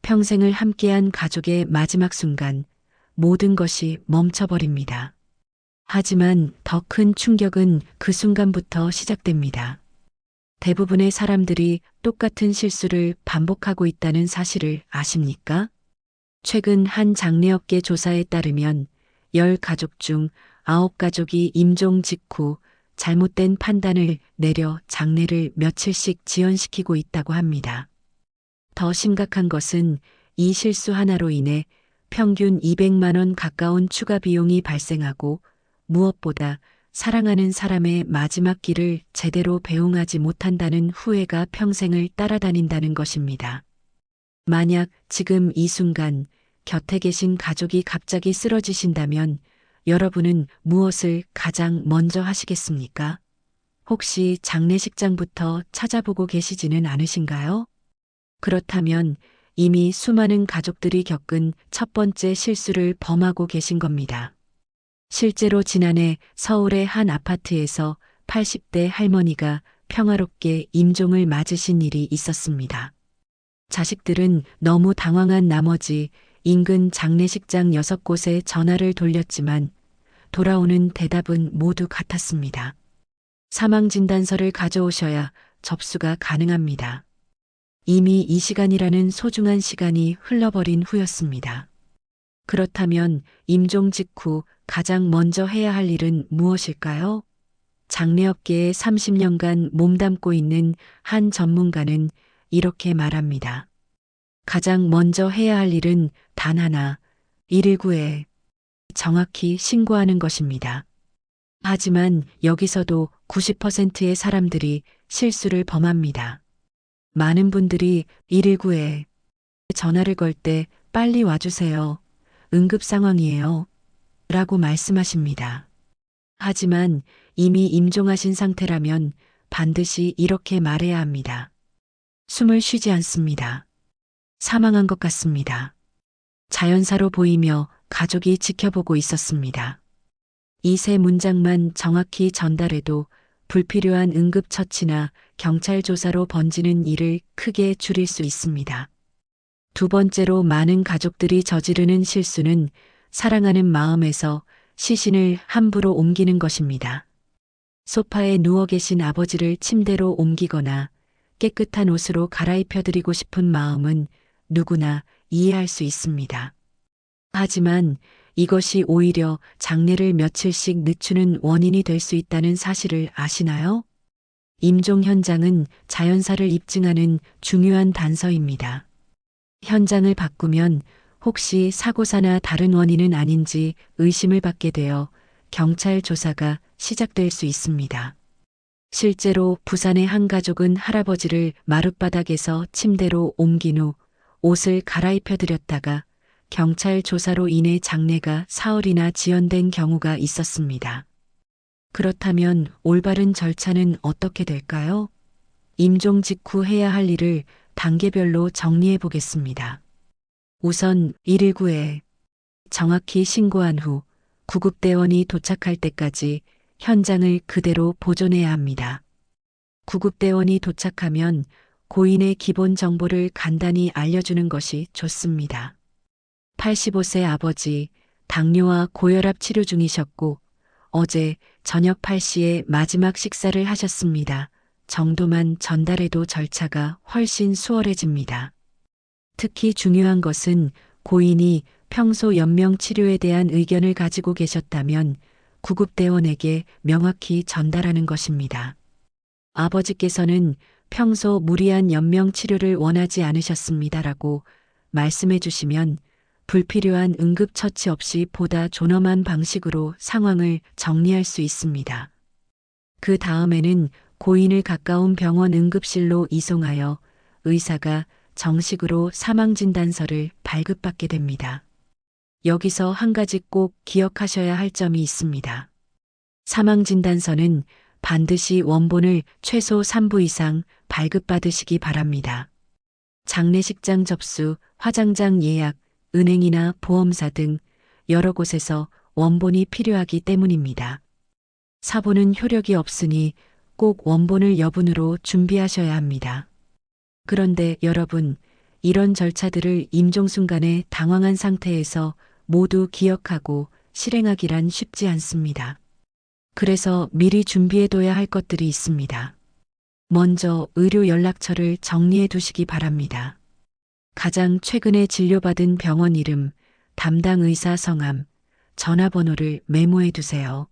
평생을 함께한 가족의 마지막 순간 모든 것이 멈춰버립니다. 하지만 더 큰 충격은 그 순간부터 시작됩니다. 대부분의 사람들이 똑같은 실수를 반복하고 있다는 사실을 아십니까? 최근 한 장례업계 조사에 따르면 10가족 중 9가족이 임종 직후 잘못된 판단을 내려 장례를 며칠씩 지연시키고 있다고 합니다. 더 심각한 것은 이 실수 하나로 인해 평균 200만 원 가까운 추가 비용이 발생하고 무엇보다 사랑하는 사람의 마지막 길을 제대로 배웅하지 못한다는 후회가 평생을 따라다닌다는 것입니다. 만약 지금 이 순간 곁에 계신 가족이 갑자기 쓰러지신다면 여러분은 무엇을 가장 먼저 하시겠습니까? 혹시 장례식장부터 찾아보고 계시지는 않으신가요? 그렇다면 이미 수많은 가족들이 겪은 첫 번째 실수를 범하고 계신 겁니다. 실제로 지난해 서울의 한 아파트에서 80대 할머니가 평화롭게 임종을 맞으신 일이 있었습니다. 자식들은 너무 당황한 나머지 인근 장례식장 6곳에 전화를 돌렸지만 돌아오는 대답은 모두 같았습니다. 사망진단서를 가져오셔야 접수가 가능합니다. 이미 이 시간이라는 소중한 시간이 흘러버린 후였습니다. 그렇다면 임종 직후 가장 먼저 해야 할 일은 무엇일까요? 장례업계에 30년간 몸담고 있는 한 전문가는 이렇게 말합니다. 가장 먼저 해야 할 일은 단 하나, 119에 정확히 신고하는 것입니다. 하지만 여기서도 90%의 사람들이 실수를 범합니다. 많은 분들이 119에 전화를 걸 때 빨리 와주세요. 응급 상황이에요. 라고 말씀하십니다. 하지만 이미 임종하신 상태라면 반드시 이렇게 말해야 합니다. 숨을 쉬지 않습니다. 사망한 것 같습니다. 자연사로 보이며 가족이 지켜보고 있었습니다. 이 세 문장만 정확히 전달해도 불필요한 응급처치나 경찰 조사로 번지는 일을 크게 줄일 수 있습니다. 두 번째로 많은 가족들이 저지르는 실수는 사랑하는 마음에서 시신을 함부로 옮기는 것입니다. 소파에 누워 계신 아버지를 침대로 옮기거나 깨끗한 옷으로 갈아입혀드리고 싶은 마음은 누구나 이해할 수 있습니다. 하지만 이것이 오히려 장례를 며칠씩 늦추는 원인이 될 수 있다는 사실을 아시나요? 임종 현장은 자연사를 입증하는 중요한 단서입니다. 현장을 바꾸면 혹시 사고사나 다른 원인은 아닌지 의심을 받게 되어 경찰 조사가 시작될 수 있습니다. 실제로 부산의 한 가족은 할아버지를 마룻바닥에서 침대로 옮긴 후 옷을 갈아입혀 드렸다가 경찰 조사로 인해 장례가 사흘이나 지연된 경우가 있었습니다. 그렇다면 올바른 절차는 어떻게 될까요? 임종 직후 해야 할 일을 단계별로 정리해 보겠습니다. 우선 119에 정확히 신고한 후 구급대원이 도착할 때까지 현장을 그대로 보존해야 합니다. 구급대원이 도착하면 고인의 기본 정보를 간단히 알려주는 것이 좋습니다. 85세 아버지, 당뇨와 고혈압 치료 중이셨고 어제 저녁 8시에 마지막 식사를 하셨습니다. 정도만 전달해도 절차가 훨씬 수월해집니다. 특히 중요한 것은 고인이 평소 연명 치료에 대한 의견을 가지고 계셨다면 구급대원에게 명확히 전달하는 것입니다. 아버지께서는 평소 무리한 연명 치료를 원하지 않으셨습니다라고 말씀해 주시면 불필요한 응급처치 없이 보다 존엄한 방식으로 상황을 정리할 수 있습니다. 그 다음에는 고인을 가까운 병원 응급실로 이송하여 의사가 정식으로 사망진단서를 발급받게 됩니다. 여기서 한 가지 꼭 기억하셔야 할 점이 있습니다. 사망진단서는 반드시 원본을 최소 3부 이상 발급받으시기 바랍니다. 장례식장 접수, 화장장 예약, 은행이나 보험사 등 여러 곳에서 원본이 필요하기 때문입니다. 사본은 효력이 없으니 꼭 원본을 여분으로 준비하셔야 합니다. 그런데 여러분, 이런 절차들을 임종 순간에 당황한 상태에서 모두 기억하고 실행하기란 쉽지 않습니다. 그래서 미리 준비해둬야 할 것들이 있습니다. 먼저 의료 연락처를 정리해 두시기 바랍니다. 가장 최근에 진료받은 병원 이름, 담당 의사 성함, 전화번호를 메모해 두세요.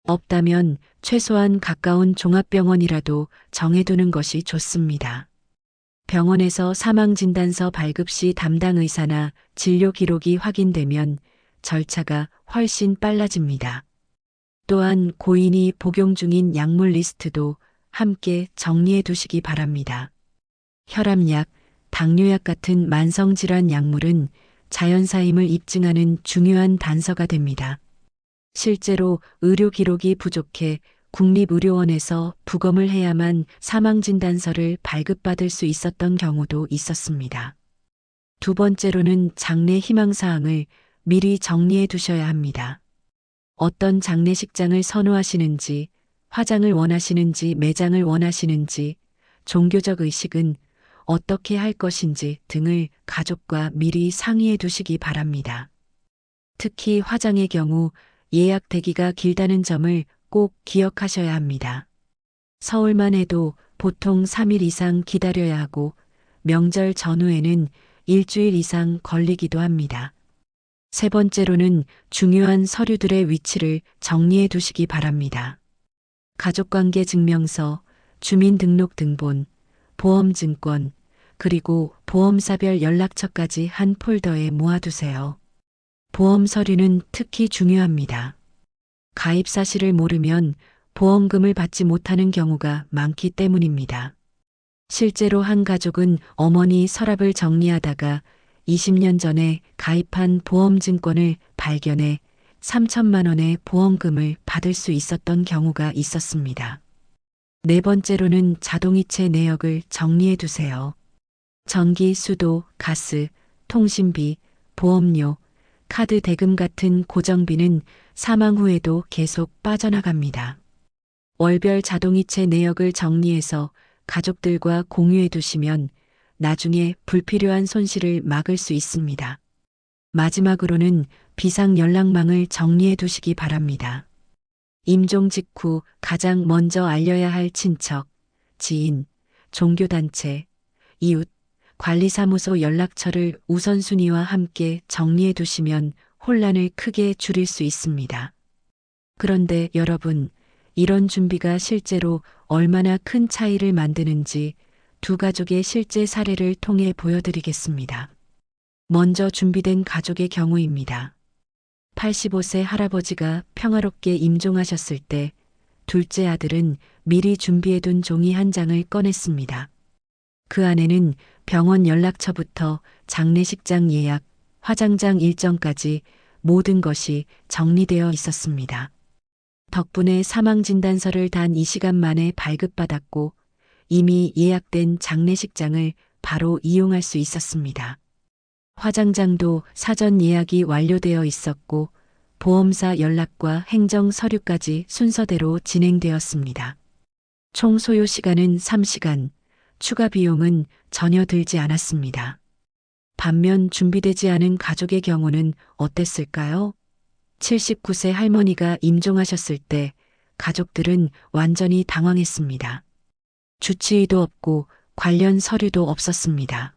없다면 최소한 가까운 종합병원이라도 정해두는 것이 좋습니다. 병원에서 사망진단서 발급 시 담당 의사나 진료 기록이 확인되면 절차가 훨씬 빨라집니다. 또한 고인이 복용 중인 약물 리스트도 함께 정리해 두시기 바랍니다. 혈압약, 당뇨약 같은 만성질환 약물은 자연사임을 입증하는 중요한 단서가 됩니다. 실제로 의료 기록이 부족해 국립의료원에서 부검을 해야만 사망진단서를 발급받을 수 있었던 경우도 있었습니다. 두 번째로는 장례 희망사항을 미리 정리해 두셔야 합니다. 어떤 장례식장을 선호하시는지, 화장을 원하시는지, 매장을 원하시는지, 종교적 의식은 어떻게 할 것인지 등을 가족과 미리 상의해 두시기 바랍니다. 특히 화장의 경우 예약 대기가 길다는 점을 꼭 기억하셔야 합니다. 서울만 해도 보통 3일 이상 기다려야 하고 명절 전후에는 일주일 이상 걸리기도 합니다. 세 번째로는 중요한 서류들의 위치를 정리해 두시기 바랍니다. 가족관계 증명서, 주민등록등본, 보험증권, 그리고 보험사별 연락처까지 한 폴더에 모아두세요. 보험 서류는 특히 중요합니다. 가입 사실을 모르면 보험금을 받지 못하는 경우가 많기 때문입니다. 실제로 한 가족은 어머니 서랍을 정리하다가 20년 전에 가입한 보험증권을 발견해 3천만 원의 보험금을 받을 수 있었던 경우가 있었습니다. 네 번째로는 자동이체 내역을 정리해 두세요. 전기, 수도, 가스, 통신비, 보험료, 카드 대금 같은 고정비는 사망 후에도 계속 빠져나갑니다. 월별 자동이체 내역을 정리해서 가족들과 공유해 두시면 나중에 불필요한 손실을 막을 수 있습니다. 마지막으로는 비상 연락망을 정리해 두시기 바랍니다. 임종 직후 가장 먼저 알려야 할 친척, 지인, 종교단체, 이웃, 관리사무소 연락처를 우선순위와 함께 정리해 두시면 혼란을 크게 줄일 수 있습니다. 그런데 여러분, 이런 준비가 실제로 얼마나 큰 차이를 만드는지 두 가족의 실제 사례를 통해 보여드리겠습니다. 먼저 준비된 가족의 경우입니다. 85세 할아버지가 평화롭게 임종하셨을 때 둘째 아들은 미리 준비해둔 종이 한 장을 꺼냈습니다. 그 안에는 병원 연락처부터 장례식장 예약, 화장장 일정까지 모든 것이 정리되어 있었습니다. 덕분에 사망진단서를 단 2시간 만에 발급받았고 이미 예약된 장례식장을 바로 이용할 수 있었습니다. 화장장도 사전 예약이 완료되어 있었고 보험사 연락과 행정 서류까지 순서대로 진행되었습니다. 총 소요 시간은 3시간, 추가 비용은 전혀 들지 않았습니다. 반면 준비되지 않은 가족의 경우는 어땠을까요? 79세 할머니가 임종하셨을 때 가족들은 완전히 당황했습니다. 주치의도 없고 관련 서류도 없었습니다.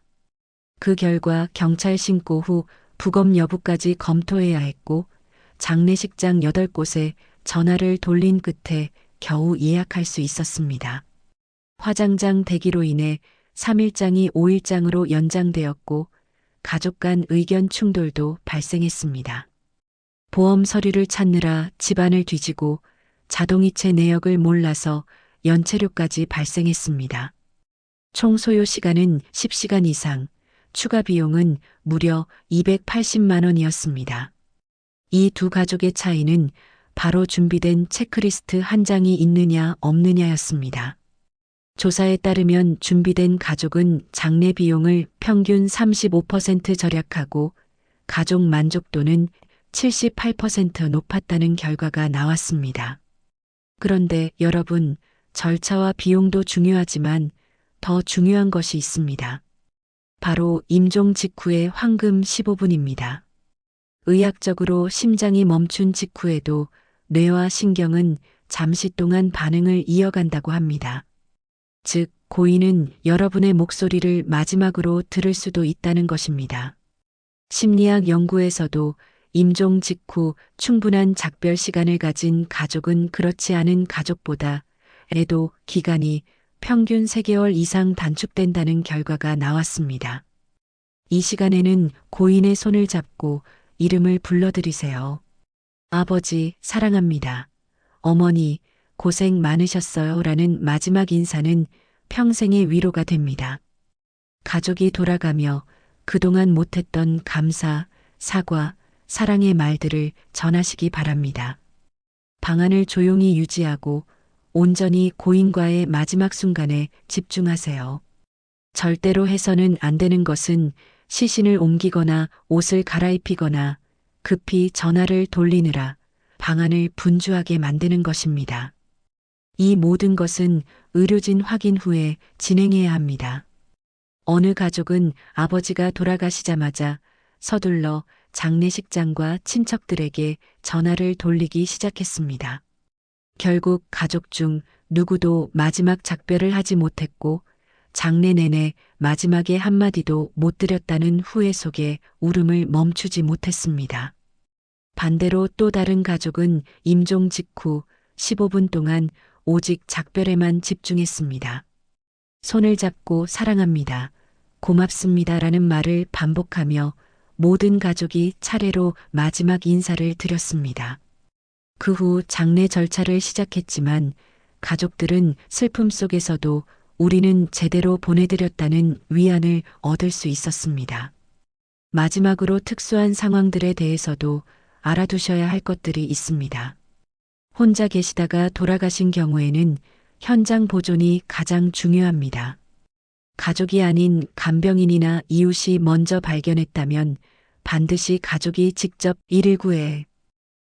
그 결과 경찰 신고 후 부검 여부까지 검토해야 했고 장례식장 8곳에 전화를 돌린 끝에 겨우 예약할 수 있었습니다. 화장장 대기로 인해 3일장이 5일장으로 연장되었고 가족 간 의견 충돌도 발생했습니다. 보험 서류를 찾느라 집안을 뒤지고 자동이체 내역을 몰라서 연체료까지 발생했습니다. 총 소요 시간은 10시간 이상, 추가 비용은 무려 280만 원이었습니다. 이 두 가족의 차이는 바로 준비된 체크리스트 한 장이 있느냐 없느냐였습니다. 조사에 따르면 준비된 가족은 장례 비용을 평균 35% 절약하고 가족 만족도는 78% 높았다는 결과가 나왔습니다. 그런데 여러분, 절차와 비용도 중요하지만 더 중요한 것이 있습니다. 바로 임종 직후의 황금 15분입니다. 의학적으로 심장이 멈춘 직후에도 뇌와 신경은 잠시 동안 반응을 이어간다고 합니다. 즉, 고인은 여러분의 목소리를 마지막으로 들을 수도 있다는 것입니다. 심리학 연구에서도 임종 직후 충분한 작별 시간을 가진 가족은 그렇지 않은 가족보다 애도 기간이 평균 3개월 이상 단축된다는 결과가 나왔습니다. 이 시간에는 고인의 손을 잡고 이름을 불러드리세요. 아버지, 사랑합니다. 어머니, 고생 많으셨어요. 라는 마지막 인사는 평생의 위로가 됩니다. 가족이 돌아가며 그동안 못했던 감사, 사과, 사랑의 말들을 전하시기 바랍니다. 방안을 조용히 유지하고 온전히 고인과의 마지막 순간에 집중하세요. 절대로 해서는 안 되는 것은 시신을 옮기거나 옷을 갈아입히거나 급히 전화를 돌리느라 방안을 분주하게 만드는 것입니다. 이 모든 것은 의료진 확인 후에 진행해야 합니다. 어느 가족은 아버지가 돌아가시자마자 서둘러 장례식장과 친척들에게 전화를 돌리기 시작했습니다. 결국 가족 중 누구도 마지막 작별을 하지 못했고 장례 내내 마지막에 한마디도 못 드렸다는 후회 속에 울음을 멈추지 못했습니다. 반대로 또 다른 가족은 임종 직후 15분 동안 오직 작별에만 집중했습니다. 손을 잡고 사랑합니다. 고맙습니다. 라는 말을 반복하며 모든 가족이 차례로 마지막 인사를 드렸습니다. 그 후 장례 절차를 시작했지만 가족들은 슬픔 속에서도 우리는 제대로 보내드렸다는 위안을 얻을 수 있었습니다. 마지막으로 특수한 상황들에 대해서도 알아두셔야 할 것들이 있습니다. 혼자 계시다가 돌아가신 경우에는 현장 보존이 가장 중요합니다. 가족이 아닌 간병인이나 이웃이 먼저 발견했다면 반드시 가족이 직접 119에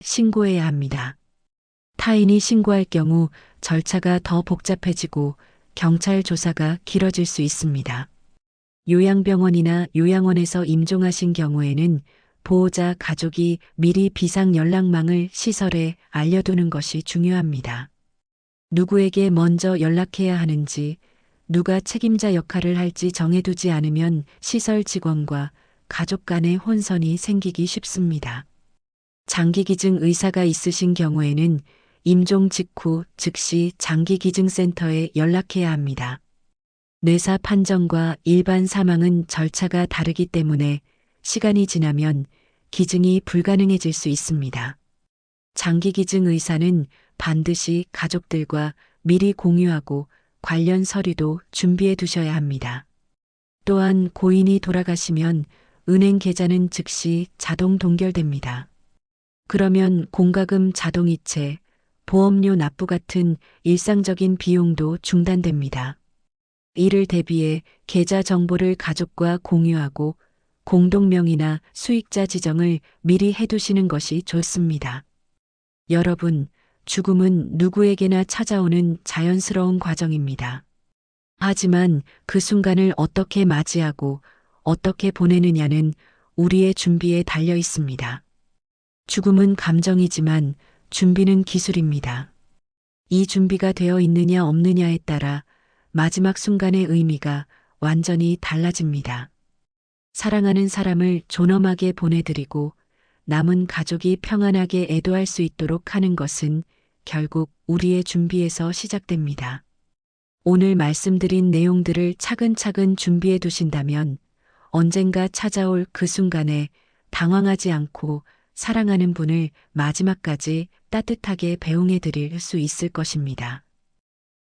신고해야 합니다. 타인이 신고할 경우 절차가 더 복잡해지고 경찰 조사가 길어질 수 있습니다. 요양병원이나 요양원에서 임종하신 경우에는 보호자 가족이 미리 비상 연락망을 시설에 알려두는 것이 중요합니다. 누구에게 먼저 연락해야 하는지, 누가 책임자 역할을 할지 정해두지 않으면 시설 직원과 가족 간의 혼선이 생기기 쉽습니다. 장기기증 의사가 있으신 경우에는 임종 직후 즉시 장기기증센터에 연락해야 합니다. 뇌사 판정과 일반 사망은 절차가 다르기 때문에 시간이 지나면 기증이 불가능해질 수 있습니다. 장기기증 의사는 반드시 가족들과 미리 공유하고 관련 서류도 준비해 두셔야 합니다. 또한 고인이 돌아가시면 은행 계좌는 즉시 자동 동결됩니다. 그러면 공과금 자동이체, 보험료 납부 같은 일상적인 비용도 중단됩니다. 이를 대비해 계좌 정보를 가족과 공유하고 공동명의나 수익자 지정을 미리 해두시는 것이 좋습니다. 여러분, 죽음은 누구에게나 찾아오는 자연스러운 과정입니다. 하지만 그 순간을 어떻게 맞이하고 어떻게 보내느냐는 우리의 준비에 달려 있습니다. 죽음은 감정이지만 준비는 기술입니다. 이 준비가 되어 있느냐 없느냐에 따라 마지막 순간의 의미가 완전히 달라집니다. 사랑하는 사람을 존엄하게 보내드리고 남은 가족이 평안하게 애도할 수 있도록 하는 것은 결국 우리의 준비에서 시작됩니다. 오늘 말씀드린 내용들을 차근차근 준비해 두신다면 언젠가 찾아올 그 순간에 당황하지 않고 사랑하는 분을 마지막까지 따뜻하게 배웅해 드릴 수 있을 것입니다.